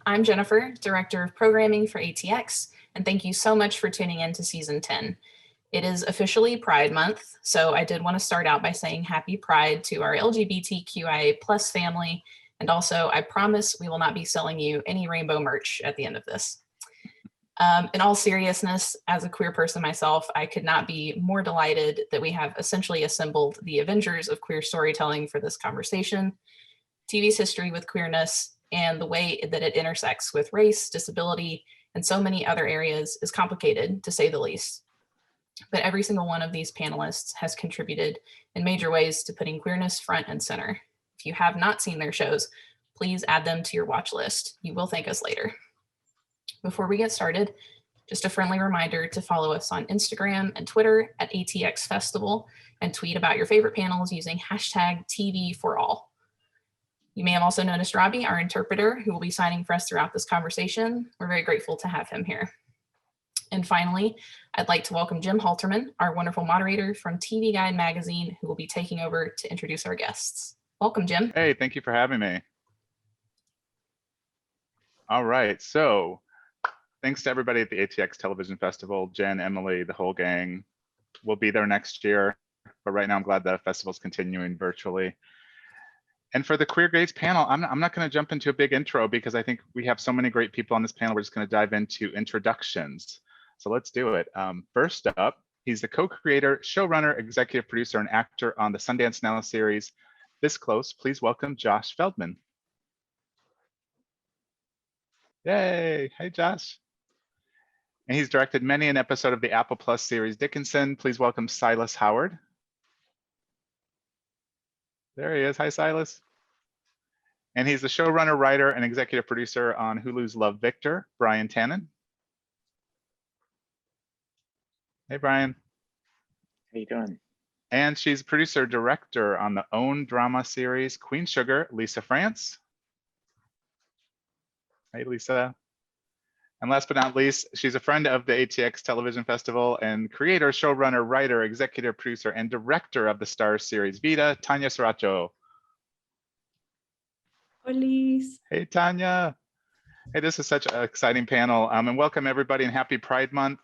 I'm Jennifer, Director of Programming for ATX, and thank you so much for tuning in to Season 10. It is officially Pride Month, so I did want to start out by saying Happy Pride to our LGBTQIA+ family, and also I promise we will not be selling you any rainbow merch at the end of this. In all seriousness, as a queer person myself, I could not be more delighted that we have essentially assembled the Avengers of queer storytelling for this conversation. TV's history with queerness and the way that it intersects with race, disability, and so many other areas is complicated, to say the least. But every single one of these panelists has contributed in major ways to putting queerness front and center. If you have not seen their shows, please add them to your watch list. You will thank us later. Before we get started, just a friendly reminder to follow us on Instagram and Twitter at ATX Festival and tweet about your favorite panels using hashtag TV4All. You may have also noticed Robbie, our interpreter, who will be signing for us throughout this conversation. We're very grateful to have him here. And finally, I'd like to welcome Jim Halterman, our wonderful moderator from TV Guide magazine, who will be taking over to introduce our guests. Welcome, Jim. Hey, thank you for having me. All right, so thanks to everybody at the ATX Television Festival, Jen, Emily, the whole gang. We'll be there next year, but right now I'm glad the festival's continuing virtually. And for the Queer Gays panel, I'm not going to jump into a big intro because I think we have so many great people on this panel. We're just going to dive into introductions. So let's do it. First up, he's the co-creator, showrunner, executive producer, and actor on the Sundance Now series, This Close. Please welcome Josh Feldman. Yay, hey Josh. And he's directed many an episode of the Apple Plus series Dickinson. Please welcome Silas Howard. There he is. Hi, Silas. And he's the showrunner, writer, and executive producer on Hulu's Love, Victor, Brian Tanen. Hey, Brian. How you doing? And she's producer, director on the OWN drama series Queen Sugar, Lisa France. Hey, Lisa. And last but not least, she's a friend of the ATX Television Festival and creator, showrunner, writer, executive producer, and director of the Stars series Vida, Tanya Saracho. Hola. Hey, Tanya. Hey, this is such an exciting panel. And welcome everybody and happy Pride Month.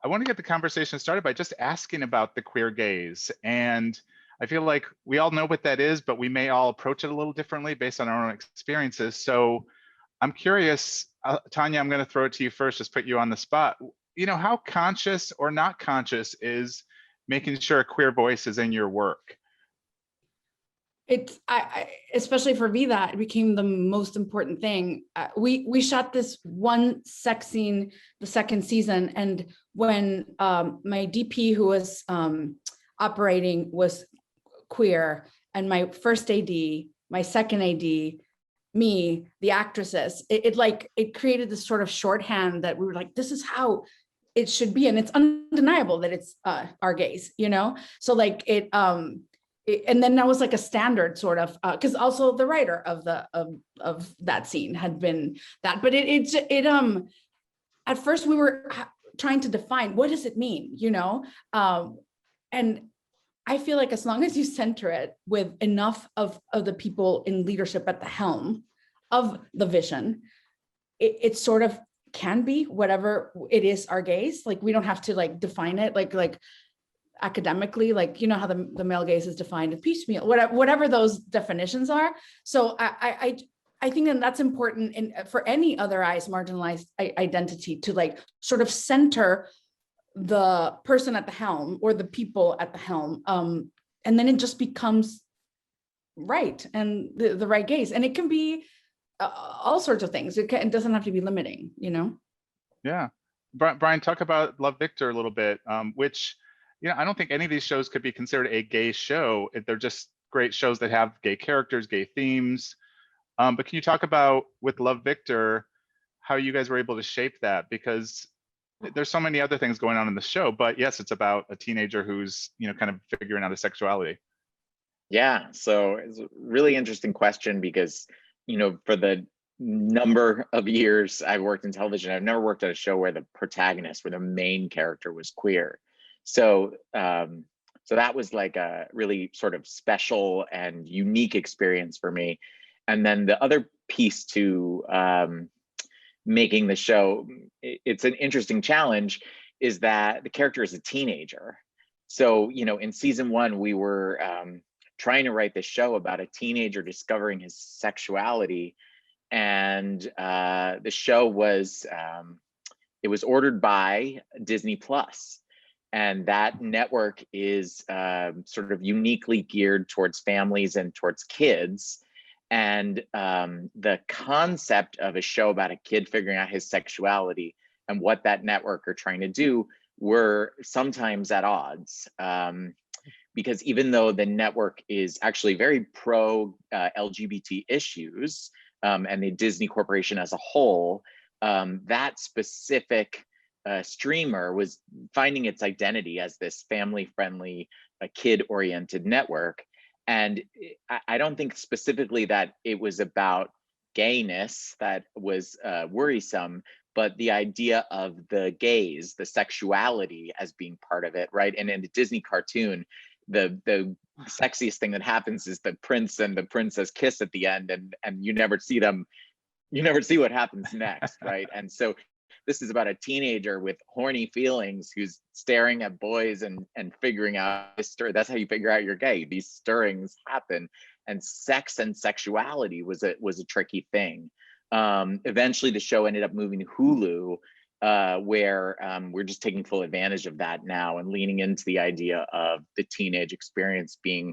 I want to get the conversation started by just asking about the queer gaze. And I feel like we all know what that is, but we may all approach it a little differently based on our own experiences. So I'm curious, Tanya, I'm going to throw it to you first, just put you on the spot. You know, how conscious or not conscious is making sure a queer voice is in your work? It's especially for Vida, it became the most important thing. We shot this one sex scene the second season, and when my DP who was operating was queer, and my first AD, my second AD, me, the actresses, it created this sort of shorthand that we were like, this is how it should be, and it's undeniable that it's our gaze, you know. So like and then that was like a standard sort of, because also the writer of that scene had been that, but at first we were trying to define what does it mean, you know, and I feel like as long as you center it with enough of the people in leadership at the helm of the vision, it sort of can be whatever it is our gaze. Like we don't have to like define it like academically, like, you know how the male gaze is defined in piecemeal, whatever those definitions are. So I think that that's important for any otherwise marginalized identity to like sort of center the person at the helm or the people at the helm, and then it just becomes right and the right gaze, and it can be all sorts of things. It doesn't have to be limiting, you know. Yeah, Brian, talk about Love, Victor a little bit, which, you know, I don't think any of these shows could be considered a gay show. They're just great shows that have gay characters, gay themes. But can you talk about, with Love, Victor, how you guys were able to shape that? Because there's so many other things going on in the show, but yes, it's about a teenager who's, you know, kind of figuring out his sexuality. Yeah, so it's a really interesting question because, you know, for the number of years I've worked in television, I've never worked at a show where the protagonist, where the main character was queer. So, so that was like a really sort of special and unique experience for me. And then the other piece to making the show, it's an interesting challenge, is that the character is a teenager. So, you know, in season 1, we were trying to write this show about a teenager discovering his sexuality. And the show was, it was ordered by Disney Plus. And that network is sort of uniquely geared towards families and towards kids. And the concept of a show about a kid figuring out his sexuality and what that network are trying to do were sometimes at odds. Because even though the network is actually very pro LGBT issues, and the Disney Corporation as a whole, that specific streamer was finding its identity as this family-friendly, kid-oriented network. And I don't think specifically that it was about gayness that was worrisome, but the idea of the gaze, the sexuality as being part of it, right? And in the Disney cartoon, the sexiest thing that happens is the prince and the princess kiss at the end, and you never see them, you never see what happens next, right? And so this is about a teenager with horny feelings who's staring at boys and figuring out this story. That's how you figure out you're gay. These stirrings happen, and sex and sexuality was a tricky thing. Eventually the show ended up moving to Hulu, where we're just taking full advantage of that now and leaning into the idea of the teenage experience being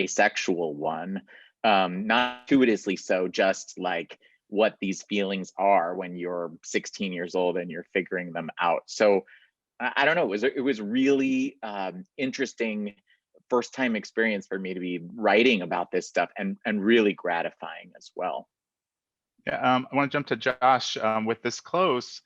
a sexual one, not gratuitously so, just like what these feelings are when you're 16 years old and you're figuring them out. So I don't know, it was really interesting first time experience for me to be writing about this stuff, and really gratifying as well. Yeah, I want to jump to Josh with this close.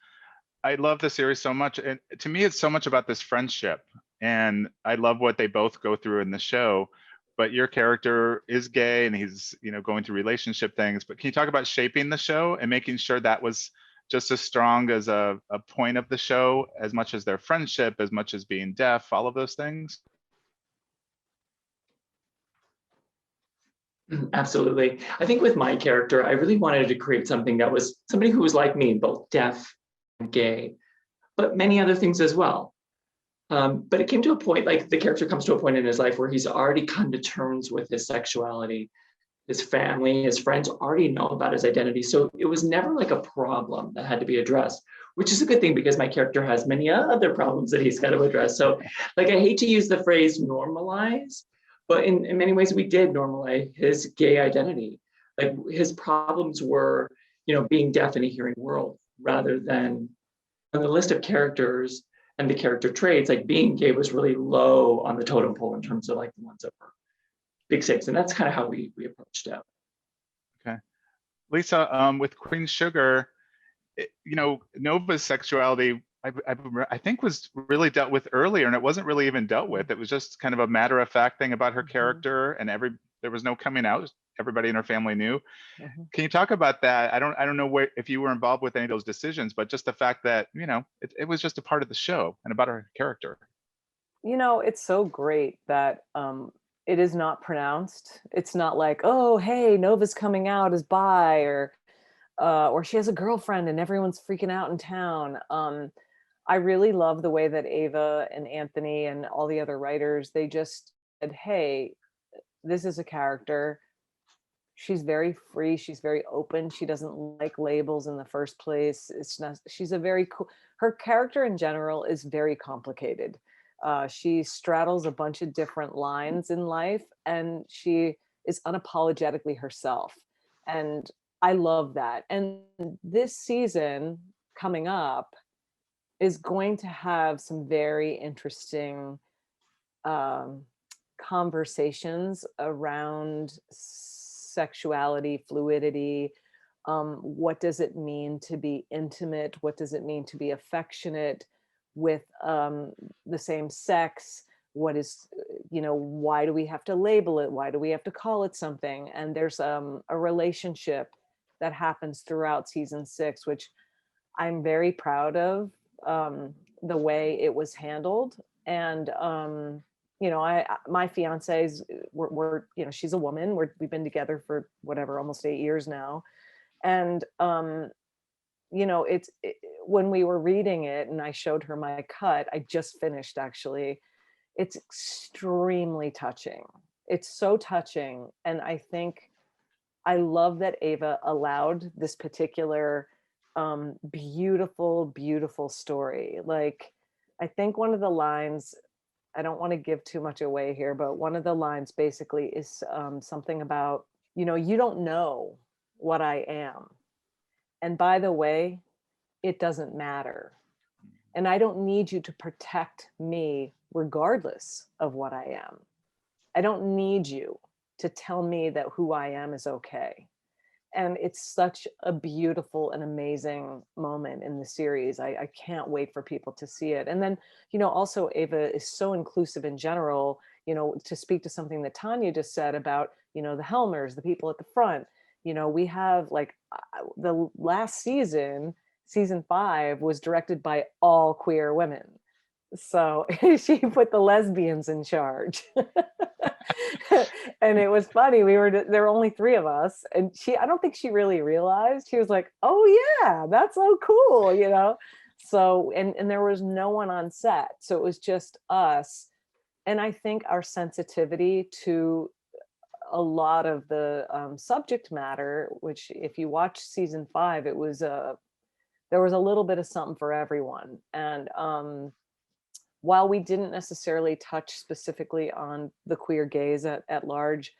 I love the series so much, and to me, it's so much about this friendship. And I love what they both go through in the show. But your character is gay, and he's, you know, going through relationship things. But can you talk about shaping the show and making sure that was just as strong as a point of the show, as much as their friendship, as much as being deaf, all of those things? Absolutely. I think with my character, I really wanted to create something that was somebody who was like me, both deaf and gay, but many other things as well. But it came to a point, like the character comes to a point in his life where he's already come to terms with his sexuality. His family, his friends already know about his identity. So it was never like a problem that had to be addressed, which is a good thing because my character has many other problems that he's got to address. So like, I hate to use the phrase normalize, but in many ways we did normalize his gay identity. Like his problems were, you know, being deaf in a hearing world, rather than on the list of characters and the character traits, like being gay was really low on the totem pole in terms of like the ones that were big six. And that's kind of how we approached it. Okay. Lisa, with Queen Sugar, you know, Nova's sexuality, I think was really dealt with earlier, and it wasn't really even dealt with. It was just kind of a matter of fact thing about her character, and there was no coming out. Everybody in her family knew. Can you talk about that? I don't know if you were involved with any of those decisions, but just the fact that, you know, it was just a part of the show and about her character. You know, it's so great that it is not pronounced. It's not like, oh, hey, Nova's coming out as bi, or she has a girlfriend and everyone's freaking out in town. I really love the way that Ava and Anthony and all the other writers, they just said, hey, this is a character. She's very free. She's very open. She doesn't like labels in the first place. It's not, she's a very cool, her character in general is very complicated. She straddles a bunch of different lines in life, and she is unapologetically herself. And I love that. And this season coming up is going to have some very interesting conversations around sexuality, fluidity. What does it mean to be intimate? What does it mean to be affectionate with the same sex? What is, you know, why do we have to label it? Why do we have to call it something? And there's a relationship that happens throughout season 6, which I'm very proud of, the way it was handled. And you know, my fiance's, we're you know, she's a woman. We've been together for whatever, almost 8 years now. And you know, when we were reading it and I showed her my cut, I just finished actually, it's extremely touching. It's so touching. And I think I love that Ava allowed this particular beautiful, beautiful story. Like, I think one of the lines, I don't want to give too much away here, but one of the lines basically is something about, you know, you don't know what I am. And by the way, it doesn't matter. And I don't need you to protect me regardless of what I am. I don't need you to tell me that who I am is okay. And it's such a beautiful and amazing moment in the series. I can't wait for people to see it. And then, you know, also Ava is so inclusive in general, you know, to speak to something that Tanya just said about, you know, the Helmers, the people at the front. You know, we have like the last season, season 5 was directed by all queer women. So she put the lesbians in charge. And it was funny. There were only 3 of us. And I don't think she really realized. She was like, oh yeah, that's so cool, you know? So, and there was no one on set. So it was just us. And I think our sensitivity to a lot of the subject matter, which if you watch season 5, it was there was a little bit of something for everyone. And while we didn't necessarily touch specifically on the queer gays at large,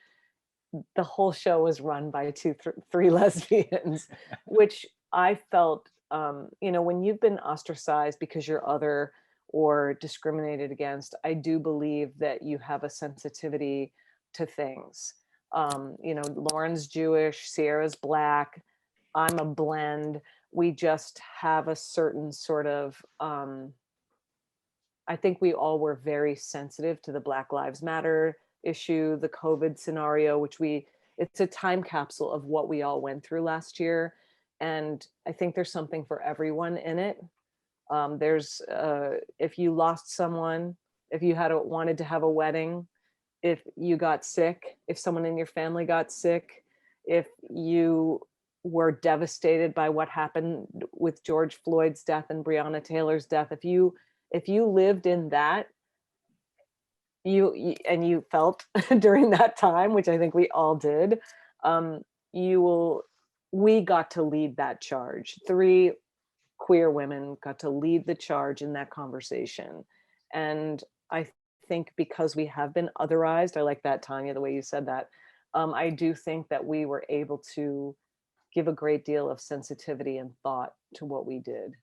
the whole show was run by 3 lesbians, which I felt, you know, when you've been ostracized because you're other or discriminated against, I do believe that you have a sensitivity to things. You know, Lauren's Jewish, Sierra's Black, I'm a blend. We just have a certain sort of, I think we all were very sensitive to the Black Lives Matter issue, the COVID scenario, which it's a time capsule of what we all went through last year. And I think there's something for everyone in it. There's, if you lost someone, if you wanted to have a wedding, if you got sick, if someone in your family got sick, if you were devastated by what happened with George Floyd's death and Breonna Taylor's death, if you lived in that, and you felt during that time, which I think we all did, we got to lead that charge. 3 queer women got to lead the charge in that conversation. And I think because we have been otherized, I like that, Tanya, the way you said that, I do think that we were able to give a great deal of sensitivity and thought to what we did.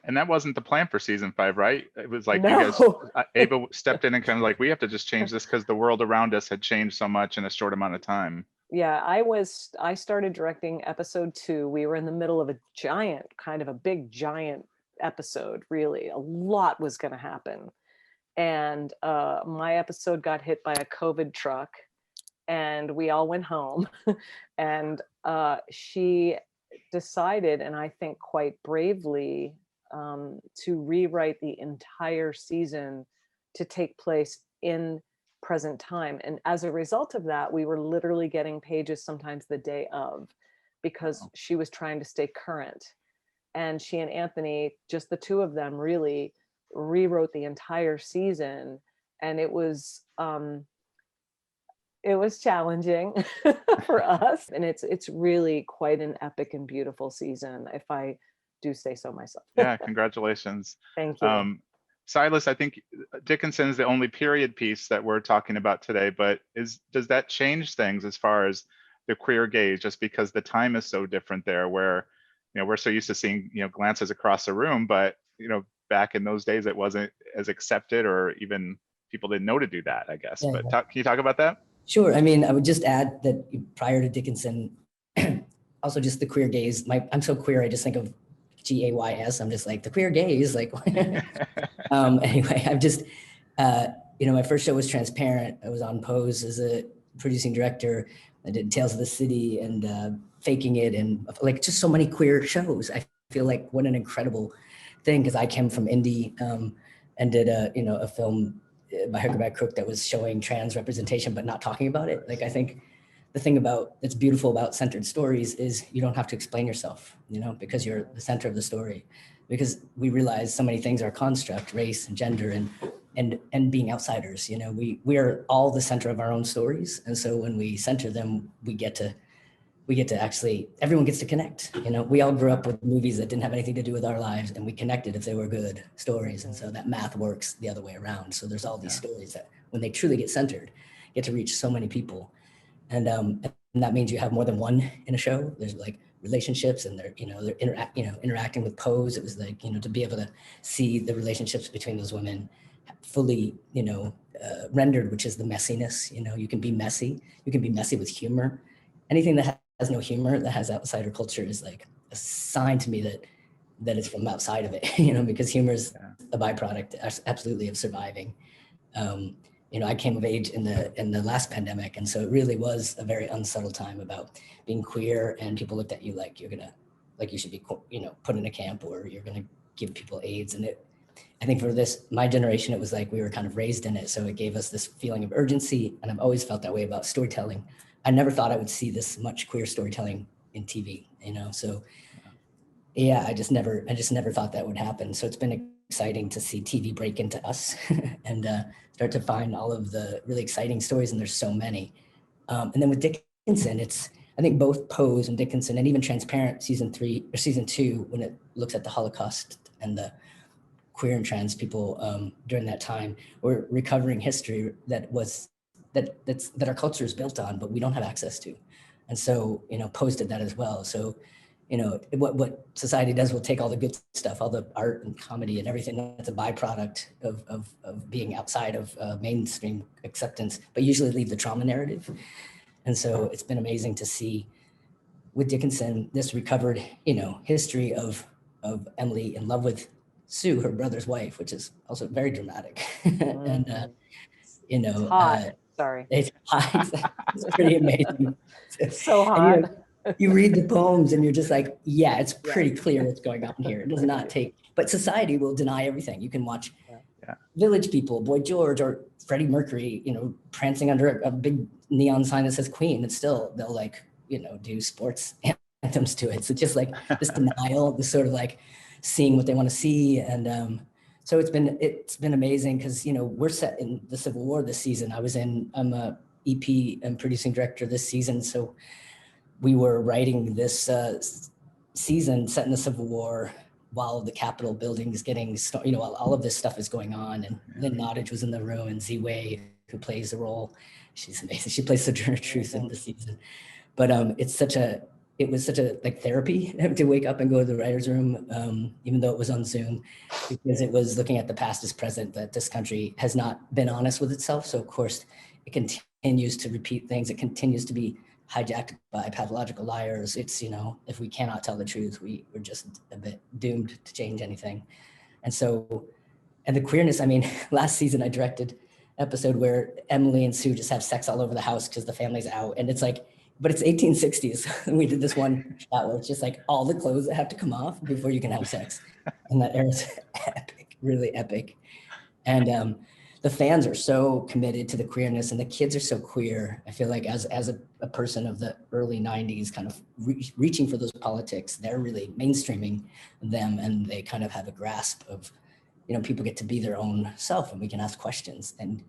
And that wasn't the plan for season 5, right? It was like No. you guys, Ava stepped in and kind of like, we have to just change this because the world around us had changed so much in a short amount of time. Yeah, I started directing episode 2. We were in the middle of a big giant episode, really. A lot was going to happen. And my episode got hit by a COVID truck and we all went home. And she decided, and I think quite bravely, to rewrite the entire season to take place in present time. And as a result of that, we were literally getting pages sometimes the day of, because she was trying to stay current. And she and Anthony, just the 2 of them, really rewrote the entire season. And it was challenging for us. And it's really quite an epic and beautiful season, if I do say so myself. Yeah, congratulations. Thank you. Silas, I think Dickinson is the only period piece that we're talking about today, but does that change things as far as the queer gaze, just because the time is so different there, where, you know, we're so used to seeing, you know, glances across the room, but, you know, back in those days, it wasn't as accepted, or even people didn't know to do that, I guess. Yeah, But yeah. can you talk about that? Sure. I mean, I would just add that prior to Dickinson, also just the queer gaze, I'm so queer, I just think of GAYS. I'm just like, the queer gaze, like, anyway, I've just, you know, my first show was Transparent. I was on Pose as a producing director. I did Tales of the City, and faking it, and like just so many queer shows. I feel like what an incredible thing, because I came from indie and did a film by Huckleback Cook that was showing trans representation but not talking about it. Like I think the thing that's beautiful about centered stories is you don't have to explain yourself, because you're the center of the story. Because we realize so many things are construct, race and gender and being outsiders. We are all the center of our own stories, and so when we center them, we get to actually, everyone gets to connect. We all grew up with movies that didn't have anything to do with our lives, and we connected if they were good stories. And so that math works the other way around. So there's all these stories that, when they truly get centered, get to reach so many people. And that means you have more than one in a show. There's like relationships, and they're interacting with Pose. It was like, to be able to see the relationships between those women fully, rendered, which is the messiness. You can be messy. You can be messy with humor. Anything that has no humor, that has outsider culture, is like a sign to me that it's from outside of it, because humor is a byproduct, absolutely, of surviving. I came of age in the last pandemic, and so it really was a very unsubtle time about being queer, and people looked at you like you should be, put in a camp, or you're gonna give people AIDS. And I think for my generation, it was like we were kind of raised in it, so it gave us this feeling of urgency, and I've always felt that way about storytelling. I never thought I would see this much queer storytelling in TV, so yeah, I just never thought that would happen. So it's been exciting to see TV break into us and start to find all of the really exciting stories, and there's so many. And then with Dickinson, I think both Pose and Dickinson, and even Transparent season 2, when it looks at the Holocaust and the queer and trans people during that time, were recovering history that our culture is built on, but we don't have access to. And so, Pose did that as well. So, what society does will take all the good stuff, all the art and comedy and everything that's a byproduct of being outside of mainstream acceptance, but usually leave the trauma narrative. And so it's been amazing to see with Dickinson, this recovered, history of Emily in love with Sue, her brother's wife, which is also very dramatic. And, It's hot. Sorry. It's hot. It's pretty amazing. It's so hot. And you read the poems and you're just like, yeah, it's pretty clear what's going on here. It does not take, but society will deny everything. You can watch Village People, Boy George, or Freddie Mercury, prancing under a big neon sign that says Queen, and still they'll do sports anthems to it. So just like this denial, this sort of like seeing what they want to see. And so it's been amazing, because we're set in the Civil War this season. I'm a EP and producing director this season, so we were writing this season set in the Civil War while the Capitol building is getting started, while all of this stuff is going on. And Lynn Nottage was in the room, and Z-Way, who plays the role, she's amazing. She plays Sojourner Truth in the season. But it was such a like therapy to wake up and go to the writer's room, even though it was on Zoom, because it was looking at the past as present, that this country has not been honest with itself. So of course it continues to repeat things. It continues to be hijacked by pathological liars. It's, if we cannot tell the truth, we're just a bit doomed to change anything. And so, and the queerness, last season I directed an episode where Emily and Sue just have sex all over the house because the family's out. And it's like, but it's 1860s. We did this one shot where it's just like all the clothes that have to come off before you can have sex. And that era is epic, really epic. And the fans are so committed to the queerness, and the kids are so queer. I feel like as a person of the early 90s, kind of reaching for those politics, they're really mainstreaming them, and they kind of have a grasp of, people get to be their own self, and we can ask questions and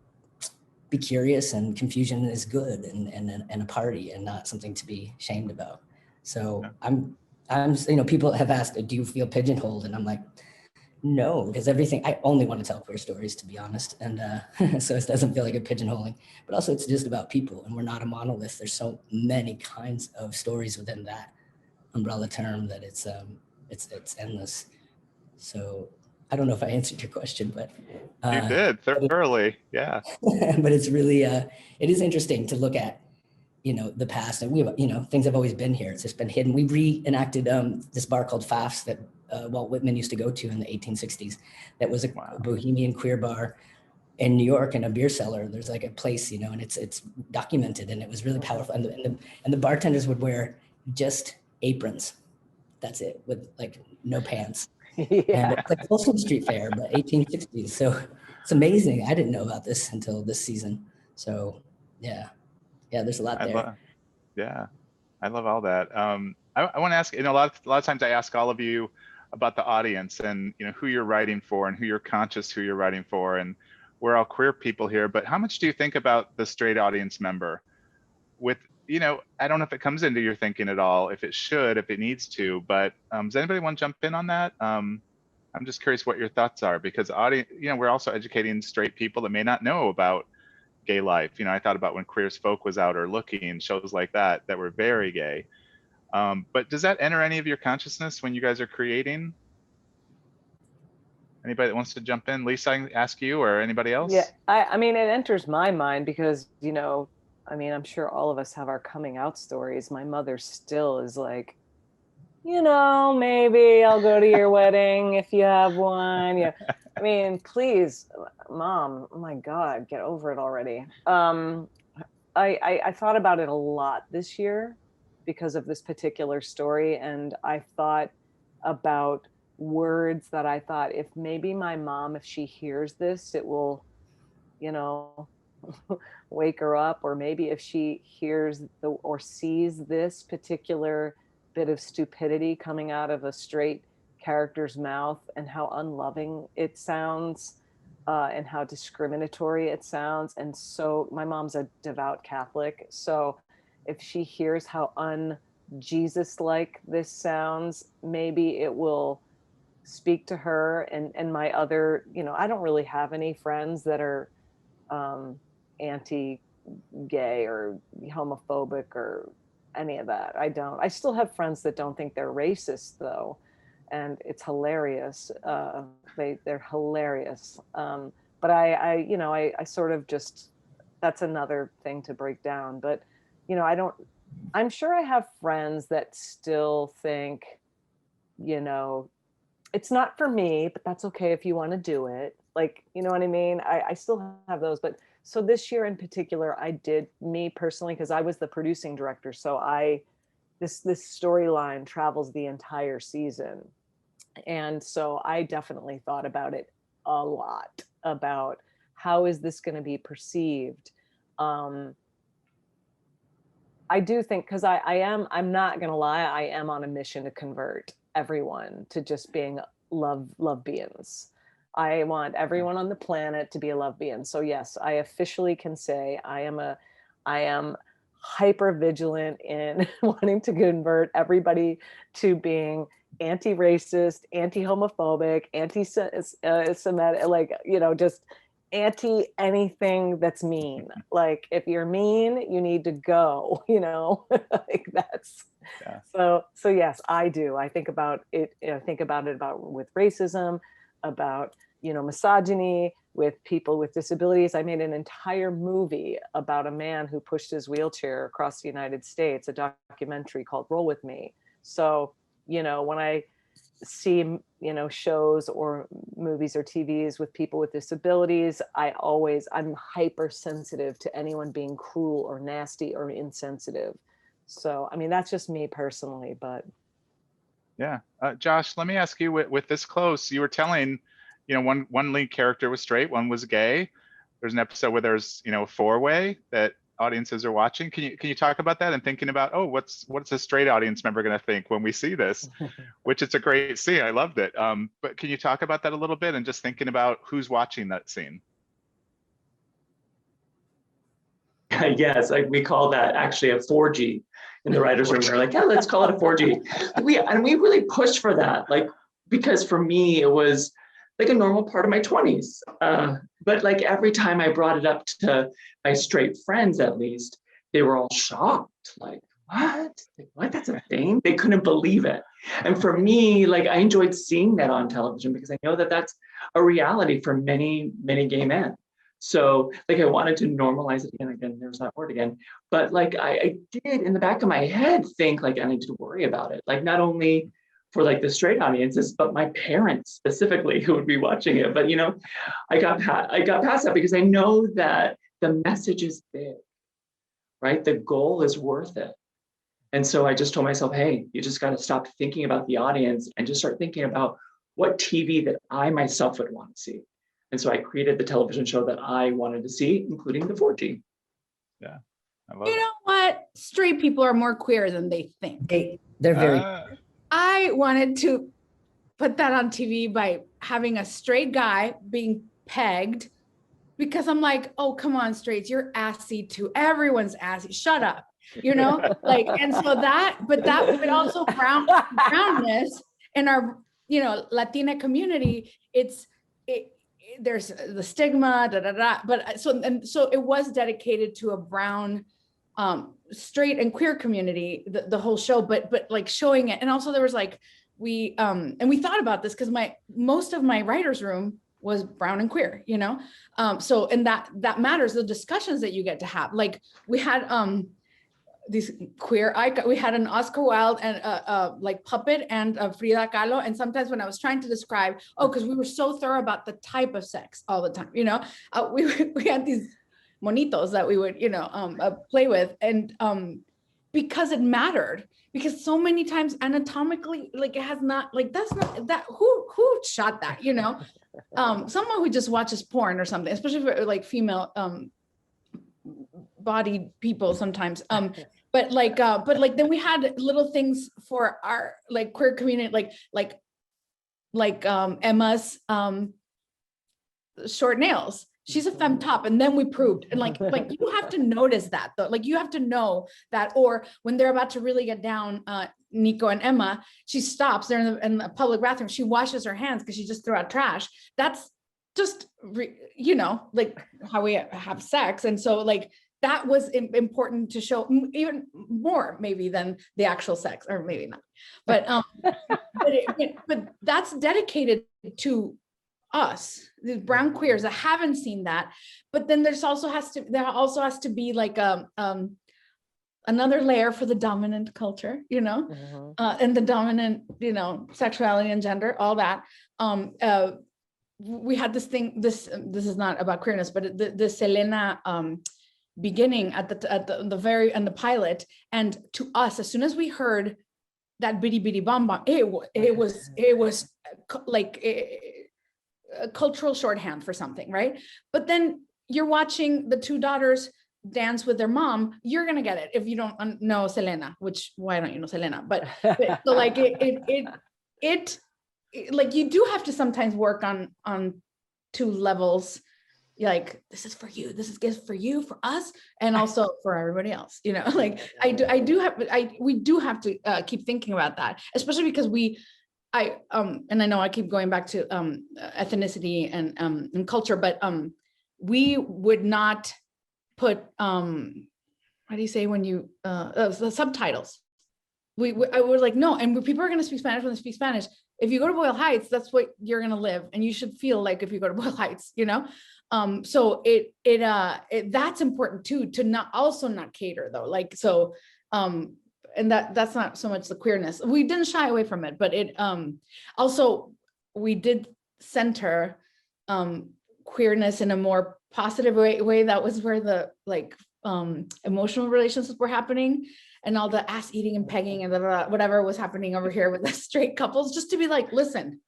be curious, and confusion is good and a party, and not something to be ashamed about. So I'm people have asked, do you feel pigeonholed? And I'm like, no, because I only want to tell queer stories, to be honest. And so it doesn't feel like a pigeonholing, but also it's just about people, and we're not a monolith. There's so many kinds of stories within that umbrella term that it's endless. So I don't know if I answered your question, but you did thoroughly. Yeah. But it's really, it is interesting to look at, the past, and we have, things have always been here. It's just been hidden. We reenacted this bar called Faf's that Walt Whitman used to go to in the 1860s. That was a bohemian queer bar in New York, in a beer cellar. There's like a place, and it's documented, and it was really powerful. And the bartenders would wear just aprons. That's it, with like no pants. Yeah. And it's like Folsom Street Fair, but 1860s. So it's amazing. I didn't know about this until this season. So yeah, there's a lot there. Yeah, I love all that. I want to ask, a lot of times I ask all of you about the audience and who you're writing for and who you're conscious who you're writing for, and we're all queer people here, but how much do you think about the straight audience member? With I don't know if it comes into your thinking at all, if it should, if it needs to, but does anybody want to jump in on that? I'm just curious what your thoughts are, because we're also educating straight people that may not know about gay life. I thought about when Queer as Folk was out, or Looking, shows like that were very gay. But does that enter any of your consciousness when you guys are creating? Anybody that wants to jump in? Lisa, I can ask you, or anybody else? Yeah, I mean, it enters my mind because, I'm sure all of us have our coming out stories. My mother still is like, maybe I'll go to your wedding if you have one. Yeah. I mean, please, Mom, oh my God, get over it already. I thought about it a lot this year because of this particular story. And I thought about words that I thought, if maybe my mom, if she hears this, it will, wake her up. Or maybe if she hears or sees this particular bit of stupidity coming out of a straight character's mouth, and how unloving it sounds, and how discriminatory it sounds. And so my mom's a devout Catholic. So if she hears how un-Jesus-like this sounds, maybe it will speak to her and my other, I don't really have any friends that are anti-gay or homophobic or any of that. I don't. I still have friends that don't think they're racist though, and it's hilarious. They're hilarious. But I sort of just, that's another thing to break down. But I'm sure I have friends that still think, it's not for me, but that's okay if you want to do it. Like, you know what I mean? I still have those. But so this year in particular, I did, me personally, because I was the producing director. So this storyline travels the entire season. And so I definitely thought about it a lot, about how is this going to be perceived? I do think, because I'm not going to lie, I am on a mission to convert everyone to just being love beings. I want everyone on the planet to be a love being. So yes, I officially can say I am hyper vigilant in wanting to convert everybody to being anti-racist, anti-homophobic, anti-Semitic, like, just anti anything that's mean. Like, if you're mean, you need to go, like that's, yeah. So yes, I do. I think about it. I think about it with racism, about, misogyny, with people with disabilities. I made an entire movie about a man who pushed his wheelchair across the United States, a documentary called Roll With Me. So, when I see, shows or movies or TVs with people with disabilities, I'm hypersensitive to anyone being cruel or nasty or insensitive. So, I mean, that's just me personally, but. Yeah. Josh, let me ask you, with this close, you were telling, one lead character was straight, one was gay. There's an episode where there's, a four-way that audiences are watching. Can you talk about that, and thinking about, what's a straight audience member going to think when we see this? Which it's a great scene. I loved it. But can you talk about that a little bit, and just thinking about who's watching that scene? Yes, we call that actually a 4G in the writers' room. They're like, yeah, let's call it a 4G. We really pushed for that, because for me it was like a normal part of my 20s. But like every time I brought it up to my straight friends, at least, they were all shocked. Like, what? What? That's a thing? They couldn't believe it. And for me, I enjoyed seeing that on television, because I know that that's a reality for many, many gay men. So I wanted to normalize it again, there's that word again. But I did in the back of my head think I need to worry about it. Not only for the straight audiences, but my parents specifically who would be watching it. But I got past that, because I know that the message is big, right? The goal is worth it. And so I just told myself, hey, you just got to stop thinking about the audience and just start thinking about what TV that I myself would want to see. And so I created the television show that I wanted to see, including the 4G. Yeah, I love You know what? Straight people are more queer than they think. They're very, I wanted to put that on TV by having a straight guy being pegged, because I'm like, oh, come on, straights, you're assy too. Everyone's assy. Shut up. You know, like, and so that, but also brownness in our, you know, Latina community, there's the stigma, but so it was dedicated to a brown, straight and queer community, the whole show, but like showing it. And also there was like, we thought about this because most of my writer's room was brown and queer, you know? So, and that matters, the discussions that you get to have. Like we had, these queer icon, we had an Oscar Wilde and like puppet and Frida Kahlo. And sometimes when I was trying to describe, because we were so thorough about the type of sex all the time, you know, we had these monitos that we would, you know, play with. And because it mattered, because so many times anatomically, like it has not, like that's not that, who shot that, you know? Someone who just watches porn or something, especially for like female bodied people sometimes. But then we had little things for our like queer community, like Emma's short nails. She's a femme top, and then we proved, and like you have to notice that though, like you have to know that. Or when they're about to really get down, Nico and Emma, she stops. They're in the public bathroom. She washes her hands because she just threw out trash. That's just you know, like how we have sex, and so like. That was important to show, even more maybe than the actual sex, or maybe not. But but that's dedicated to us, the brown queers that haven't seen that. But then there also has to be like another layer for the dominant culture, you know, and the dominant, you know, sexuality and gender, all that. We had this thing. This is not about queerness, but the Selena. Beginning at the very end, the pilot, and to us, as soon as we heard that bitty bitty bom bom, it was like a cultural shorthand for something, right? But then you're watching the two daughters dance with their mom, you're gonna get it if you don't know Selena. Which, why don't you know Selena? But so like it like you do have to sometimes work on two levels. Like, this is for you, this is gift for you, for us, and also for everybody else, you know. Like we do have to keep thinking about that, especially because and I know I keep going back to ethnicity and culture, but we would not put how do you say when you the subtitles. I was like, no, and people are going to speak Spanish when they speak Spanish. If you go to Boyle Heights, that's what you're going to live, and you should feel like if you go to Boyle Heights, you know. So that's important too, to not cater though, like, so and that's not so much the queerness. We didn't shy away from it, but it also we did center queerness in a more positive way. That was where the like emotional relationships were happening, and all the ass eating and pegging and whatever was happening over here with the straight couples, just to be like, listen,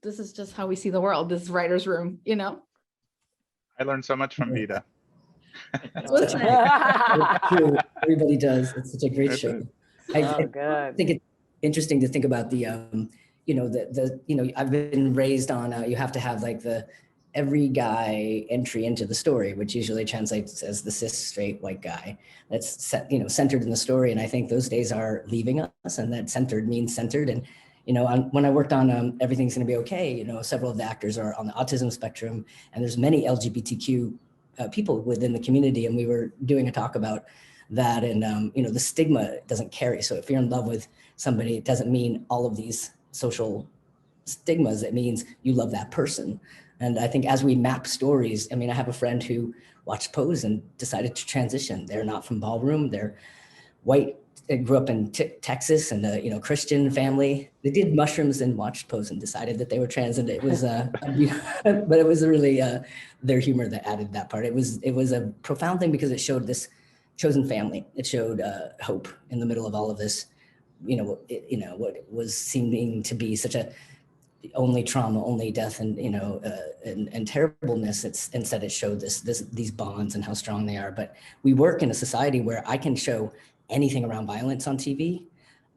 this is just how we see the world, this writer's room, you know. I learned so much from Vida. Everybody does. It's such a great show. I think it's interesting to think about the, you know, I've been raised on, you have to have like the every guy entry into the story, which usually translates as the cis straight white guy that's centered in the story. And I think those days are leaving us, and that centered means centered. And you know, when I worked on Everything's Gonna Be Okay, you know, several of the actors are on the autism spectrum, and there's many LGBTQ people within the community, and we were doing a talk about that. And you know, the stigma doesn't carry. So if you're in love with somebody, it doesn't mean all of these social stigmas. It means you love that person. And I think as we map stories, I mean, I have a friend who watched Pose and decided to transition. They're not from ballroom. They're white. Grew up in Texas, and you know, Christian family. They did mushrooms and watched Pose and decided that they were trans, and it was but it was really their humor that added that part. It was a profound thing because it showed this chosen family. It showed hope in the middle of all of this, what was seeming to be such a only trauma, only death, and and terribleness. Instead it showed these bonds and how strong they are. But we work in a society where I can show anything around violence on TV,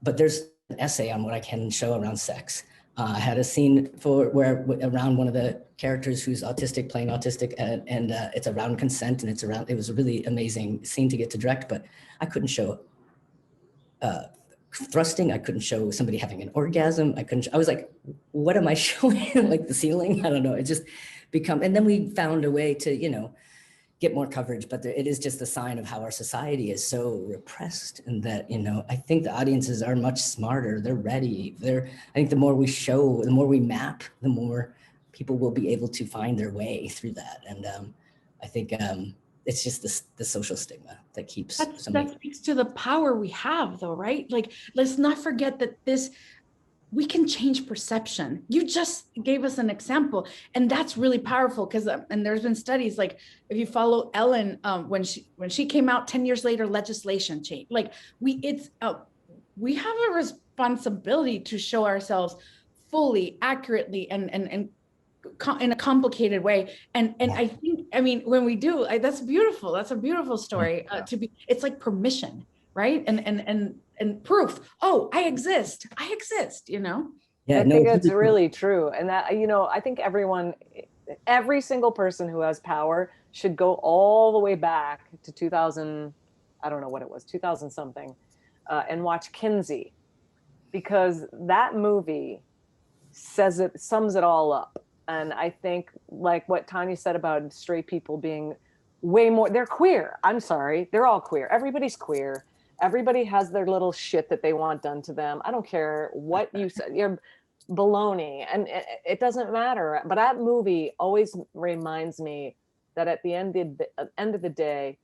but there's an essay on what I can show around sex. I had a scene around one of the characters who's autistic playing autistic, and it's around consent, and it was a really amazing scene to get to direct, but I couldn't show thrusting. I couldn't show somebody having an orgasm. I was like, what am I showing? Like the ceiling? I don't know. It just and then we found a way to, get more coverage, but it is just a sign of how our society is so repressed, and that, I think the audiences are much smarter. They're ready. I think the more we show, the more we map, the more people will be able to find their way through that. And I think it's just the social stigma that keeps that speaks to the power we have, though, right? Like, let's not forget that we can change perception. You just gave us an example, and that's really powerful, because and there's been studies, like if you follow Ellen, when she came out 10 years later, legislation changed. Like we have a responsibility to show ourselves fully, accurately, and in a complicated way. And I think, when we do, that's beautiful. That's a beautiful story. It's like permission, right? And proof. Oh, I exist. Yeah, I think it's really true. And that, I think every single person who has power should go all the way back to 2000, I don't know what it was, 2000 something, and watch Kinsey, because that movie sums it all up. And I think, like what Tanya said about straight people being way more, they're queer. I'm sorry, they're all queer. Everybody's queer. Everybody has their little shit that they want done to them. I don't care what you said, you're baloney, and it doesn't matter. But that movie always reminds me that at the end of the day,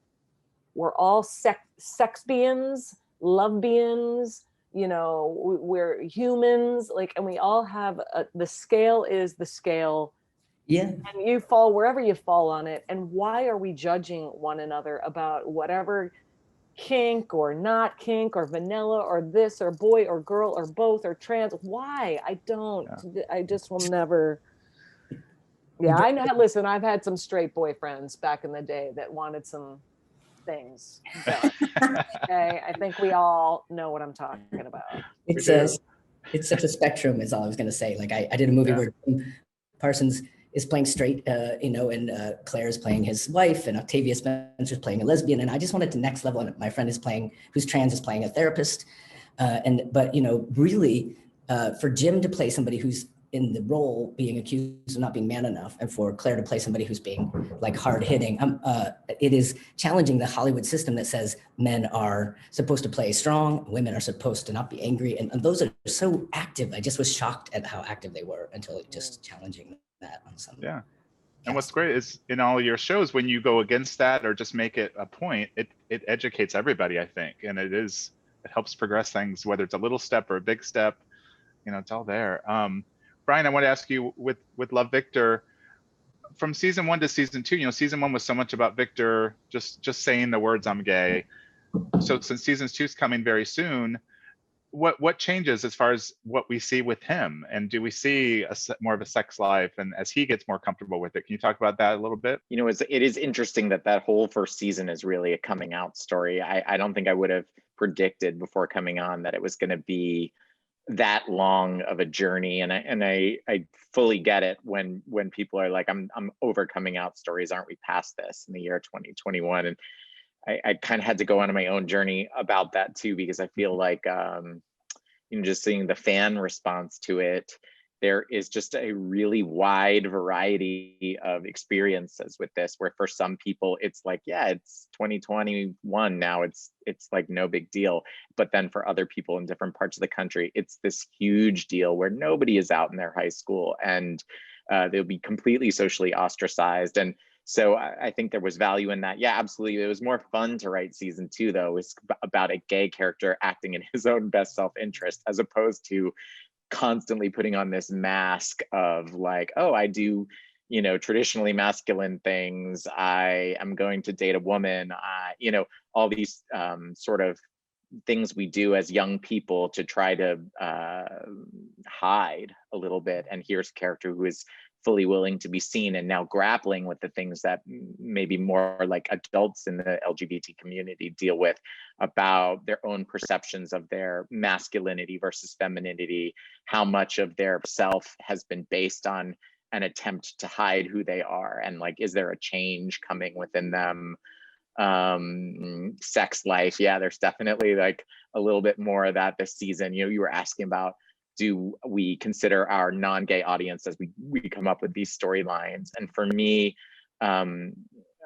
we're all sex beings, love beings, we're humans, like, and we all have the scale is the scale. Yeah. And you fall wherever you fall on it. And why are we judging one another about whatever kink or not kink or vanilla or this or boy or girl or both or trans? Why? I just will never. Yeah, listen, I've had some straight boyfriends back in the day that wanted some things. So, okay, I think we all know what I'm talking about. It's such a spectrum, is all I was going to say. Like I did a movie where Parsons is playing straight, and Claire is playing his wife, and Octavia Spencer's playing a lesbian. And I just wanted to next level. And my friend who's trans, is playing a therapist. But really, for Jim to play somebody who's in the role being accused of not being man enough, and for Claire to play somebody who's being like hard hitting, it is challenging the Hollywood system that says men are supposed to play strong, women are supposed to not be angry. And those are so active. I just was shocked at how active they were until just challenging that on some. Yeah. And what's great is in all your shows, when you go against that or just make it a point, it educates everybody, I think. And it helps progress things, whether it's a little step or a big step, it's all there. Brian, I want to ask you with Love Victor, from season 1 to season 2, season 1 was so much about Victor just saying the words "I'm gay." So since season 2 is coming very soon, what changes as far as what we see with him? And do we see more of a sex life, and as he gets more comfortable with it? Can you talk about that a little bit? It is interesting that whole first season is really a coming out story. I don't think I would have predicted before coming on that it was going to be that long of a journey, and I fully get it when people are like, I'm over coming out stories. Aren't we past this in the year 2021? And I kind of had to go on my own journey about that too, because I feel like just seeing the fan response to it, there is just a really wide variety of experiences with this, where for some people it's like, yeah, it's 2021 now, it's like no big deal. But then for other people in different parts of the country, it's this huge deal where nobody is out in their high school, and they'll be completely socially ostracized. And so I think there was value in that. Yeah, absolutely. It was more fun to write season 2, though. It was about a gay character acting in his own best self-interest, as opposed to constantly putting on this mask of like, oh, I do, you know, traditionally masculine things. I am going to date a woman. You know, all these sort of things we do as young people to try to hide a little bit. And here's a character who is fully willing to be seen and now grappling with the things that maybe more like adults in the LGBT community deal with, about their own perceptions of their masculinity versus femininity, how much of their self has been based on an attempt to hide who they are, and like, is there a change coming within them? Sex life, yeah, there's definitely like a little bit more of that this season. You know, you were asking about, do we consider our non-gay audience as we come up with these storylines? And for me, on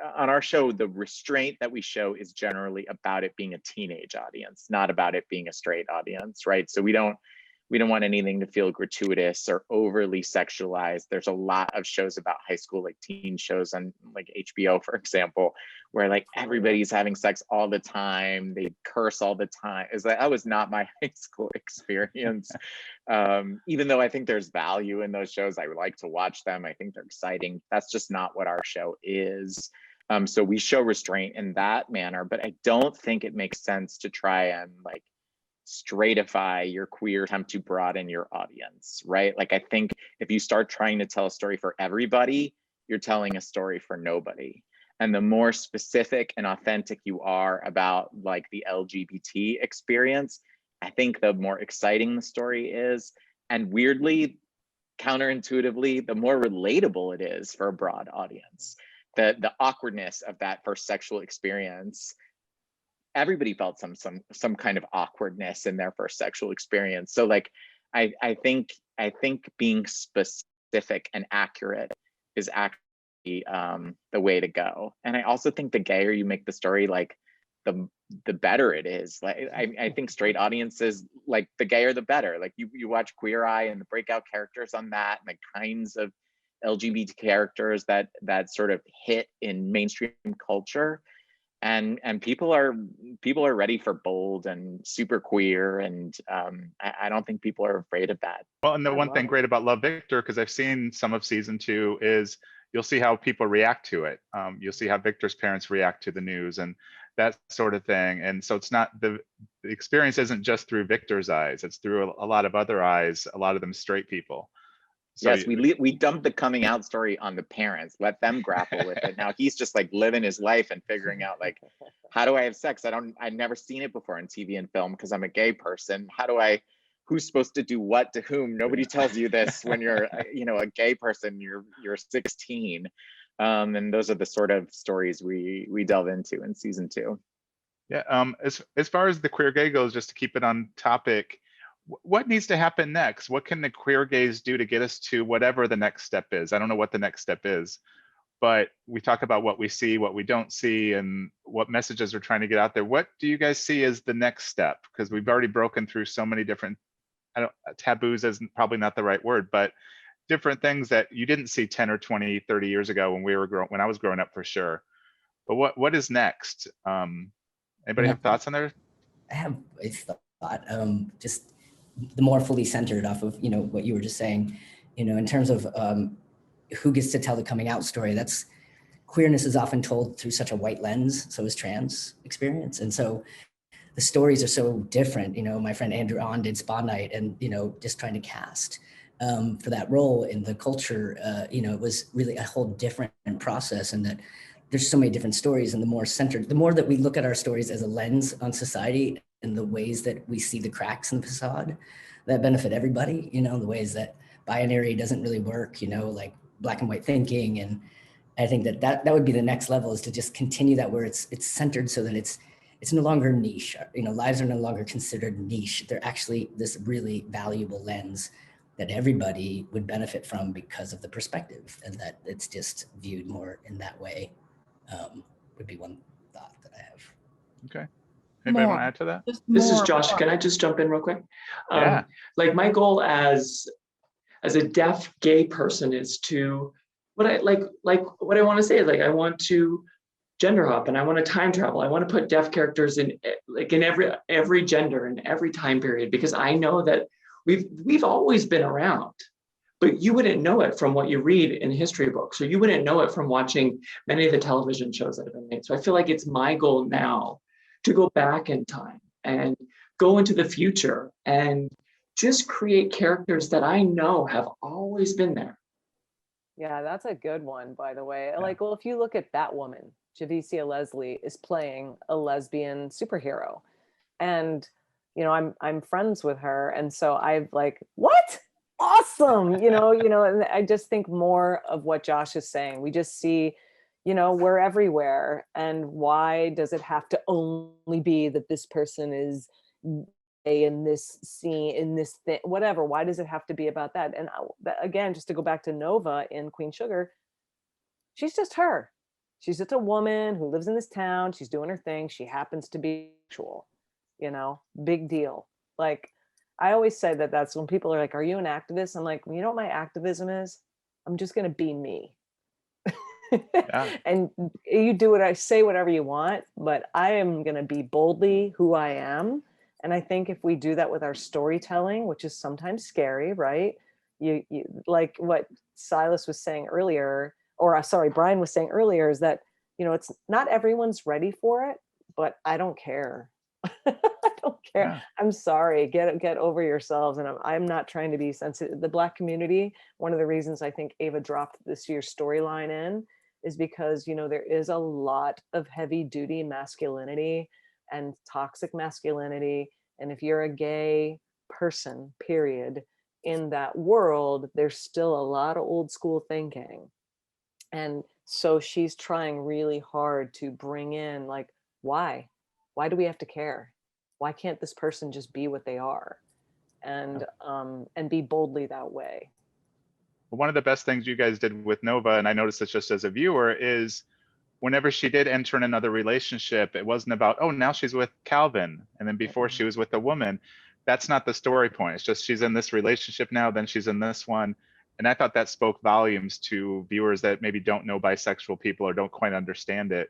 our show, the restraint that we show is generally about it being a teenage audience, not about it being a straight audience, right? So we don't want anything to feel gratuitous or overly sexualized. There's a lot of shows about high school, like teen shows on like HBO, for example, where like everybody's having sex all the time. They curse all the time. It's like, that was not my high school experience. Even though I think there's value in those shows, I would like to watch them. I think they're exciting. That's just not what our show is. So we show restraint in that manner, but I don't think it makes sense to try and like straightify your queer attempt to broaden your audience, right? Like, I think if you start trying to tell a story for everybody, you're telling a story for nobody. And the more specific and authentic you are about like the LGBT experience, I think the more exciting the story is. And weirdly, counterintuitively, the more relatable it is for a broad audience. The awkwardness of that first sexual experience, everybody felt some kind of awkwardness in their first sexual experience. So like, I think being specific and accurate is actually the way to go. And I also think the gayer you make the story, like the better it is. Like I think straight audiences, like the gayer the better. Like you watch Queer Eye and the breakout characters on that, and the kinds of LGBT characters that sort of hit in mainstream culture. And people are ready for bold and super queer, and I don't think people are afraid of that. Well, and the one thing great about Love Victor, because I've seen some of season 2, is you'll see how people react to it. You'll see how Victor's parents react to the news and that sort of thing. And so it's not, the experience isn't just through Victor's eyes, it's through a lot of other eyes, a lot of them straight people. So yes, we dumped the coming out story on the parents, let them grapple with it. Now he's just like living his life and figuring out like, how do I have sex? I've never seen it before on TV and film because I'm a gay person. Who's supposed to do what to whom? Nobody tells you this when you're, a gay person, you're 16. And those are the sort of stories we delve into in season 2. Yeah, as far as the queer gay goes, just to keep it on topic, what needs to happen next? What can the queer gays do to get us to whatever the next step is? I don't know what the next step is, but we talk about what we see, what we don't see, and what messages we're trying to get out there. What do you guys see as the next step? Because we've already broken through so many different, taboos is probably not the right word, but different things that you didn't see 10 or 20, 30 years ago when I was growing up, for sure. But what is next? Anybody have thoughts on there? I have a thought, just the more fully centered off of, what you were just saying, in terms of who gets to tell the coming out story. That's queerness is often told through such a white lens, so is trans experience. And so the stories are so different. My friend Andrew On did Spa Night, and, just trying to cast for that role in the culture, it was really a whole different process, and that there's so many different stories. And the more that we look at our stories as a lens on society and the ways that we see the cracks in the facade that benefit everybody, the ways that binary doesn't really work, like black and white thinking. And I think that would be the next level, is to just continue that, where it's centered so that it's no longer niche. Lives are no longer considered niche. They're actually this really valuable lens that everybody would benefit from because of the perspective, and that it's just viewed more in that way. Would be one thought that I have. Okay. Anybody want to add to that? This is Josh. Can I just jump in real quick? Yeah. Like my goal as a deaf gay person is to, what I want to say is, like, I want to gender hop, and I want to time travel. I want to put deaf characters in every gender and every time period, because I know that we've always been around, but you wouldn't know it from what you read in history books, or you wouldn't know it from watching many of the television shows that have been made. So I feel like it's my goal now to go back in time and go into the future and just create characters that I know have always been there. Yeah, that's a good one, by the way. Like, well, if you look at Batwoman, Javicia Leslie is playing a lesbian superhero. And, you know, I'm friends with her. And so I've like, what? Awesome. And I just think more of what Josh is saying. We just see, we're everywhere. And why does it have to only be that this person is in this scene, in this thing, whatever? Why does it have to be about that? And again, just to go back to Nova in Queen Sugar, she's just her. She's just a woman who lives in this town. She's doing her thing. She happens to be sexual, big deal. Like, I always say that's when people are like, are you an activist? I'm like, you know what my activism is? I'm just going to be me. Yeah. And you do what I say, whatever you want, but I am going to be boldly who I am. And I think if we do that with our storytelling, which is sometimes scary, right? You like what Silas was saying earlier, or sorry, Brian was saying earlier, is that, it's not everyone's ready for it, but I don't care. I don't care. Yeah. I'm sorry. Get over yourselves. And I'm not trying to be sensitive. The Black community, one of the reasons I think Ava dropped this year's storyline in is because, there is a lot of heavy duty masculinity and toxic masculinity. And if you're a gay person, period, in that world, there's still a lot of old school thinking. And so she's trying really hard to bring in, like, why do we have to care? Why can't this person just be what they are and be boldly that way? One of the best things you guys did with Nova, and I noticed this just as a viewer, is whenever she did enter in another relationship, it wasn't about, oh, now she's with Calvin, and then before she was with a woman. That's not the story point. It's just she's in this relationship now, then she's in this one. And I thought that spoke volumes to viewers that maybe don't know bisexual people or don't quite understand it.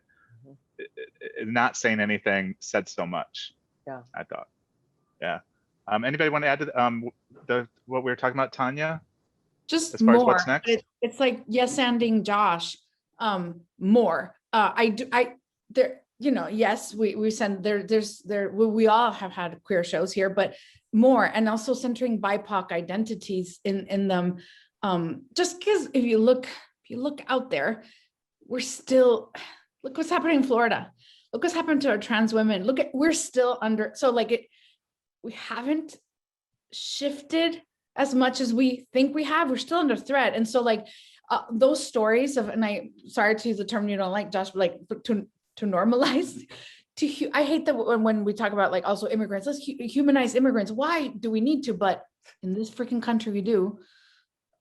Not saying anything said so much. Yeah, I thought. Yeah. Anybody want to add to what we were talking about, Tanya? Just as far more. As what's next? It's like yes-anding Josh. More. Yes, we send we all have had queer shows here, but more, and also centering BIPOC identities in them. Just because if you look out there, we're still, look what's happening in Florida. Look what's happened to our trans women. We're still under, so like we haven't shifted as much as we think we have. We're still under threat. And so like those stories of, and I, sorry to use the term you don't like, Josh, but like to normalize, I hate that when we talk about like also immigrants, let's humanize immigrants. Why do we need to? But in this freaking country we do.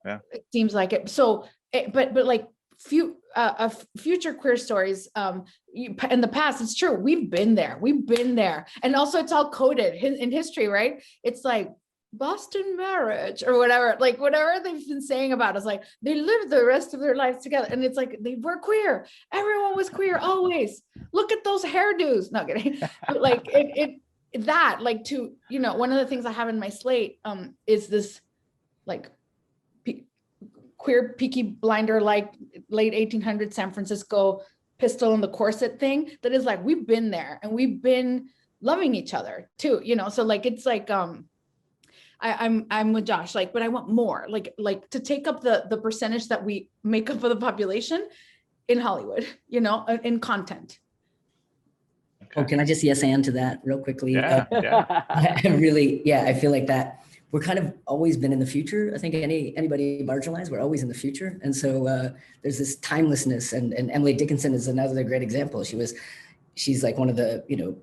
Yeah. It seems like it. So, but like future queer stories in the past, it's true. We've been there. And also it's all coded in history, right? It's like Boston marriage or whatever, like whatever they've been saying about us, like they lived the rest of their lives together. And it's like, they were queer. Everyone was queer always. Look at those hairdos. Not kidding. But like that, like to, one of the things I have in my slate is this like queer Peaky Blinder, like late 1800s San Francisco pistol in the corset thing that is like, we've been there and we've been loving each other too, so like, it's like, I'm with Josh, like, but I want more, like to take up the percentage that we make up of the population in Hollywood, in content. Okay. Oh, can I just yes and to that real quickly? Yeah. I feel like that we're kind of always been in the future. I think anybody marginalized, we're always in the future. And so there's this timelessness, and Emily Dickinson is another great example. She's like one of the,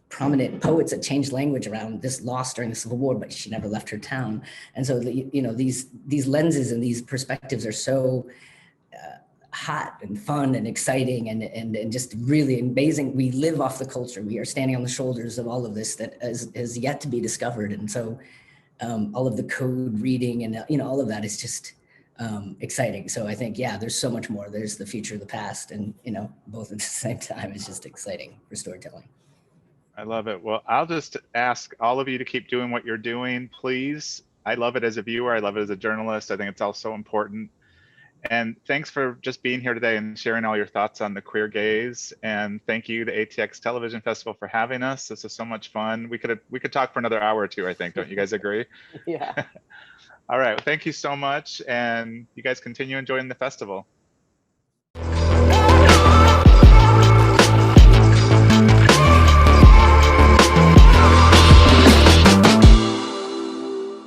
prominent poets that changed language around this loss during the Civil War, but she never left her town. And so, these lenses and these perspectives are so hot and fun and exciting and just really amazing. We live off the culture. We are standing on the shoulders of all of this that is yet to be discovered. And so all of the code reading and, all of that is just exciting. So I think, there's so much more. There's the future, the past, and, both at the same time. It's just exciting for storytelling. I love it. Well, I'll just ask all of you to keep doing what you're doing, please. I love it as a viewer. I love it as a journalist. I think it's all so important. And thanks for just being here today and sharing all your thoughts on the queer gaze. And thank you to ATX Television Festival for having us. This is so much fun. We could talk for another hour or two, I think. Don't you guys agree? Yeah. All right. Well, thank you so much. And you guys continue enjoying the festival.